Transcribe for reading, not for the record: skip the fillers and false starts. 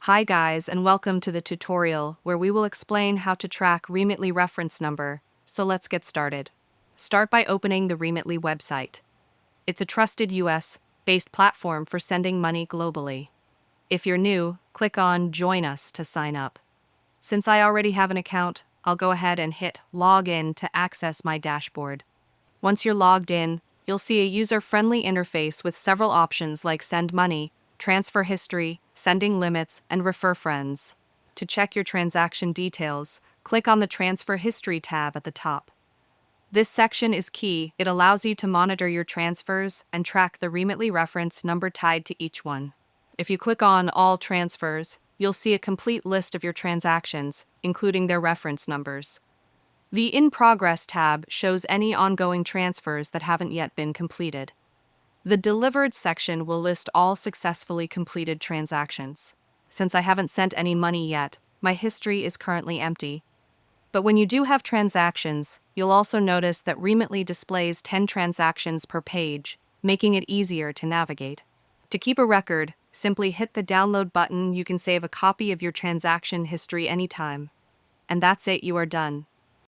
Hi guys, and welcome to the tutorial where we will explain how to track Remitly reference number. So let's get started. Start by opening the Remitly website. It's a trusted US-based platform for sending money globally. If you're new, click on Join Us to sign up. Since I already have an account, I'll go ahead and hit Log In to access my dashboard. Once you're logged in, you'll see a user-friendly interface with several options like Send Money, Transfer History, Sending Limits, and Refer Friends. To check your transaction details, click on the Transfer History tab at the top. This section is key. It allows you to monitor your transfers and track the Remitly reference number tied to each one. If you click on All Transfers, you'll see a complete list of your transactions, including their reference numbers. The In Progress tab shows any ongoing transfers that haven't yet been completed. The Delivered section will list all successfully completed transactions. Since I haven't sent any money yet, my history is currently empty. But when you do have transactions, you'll also notice that Remitly displays 10 transactions per page, making it easier to navigate. To keep a record, simply hit the download button. You can save a copy of your transaction history anytime. And that's it, you are done.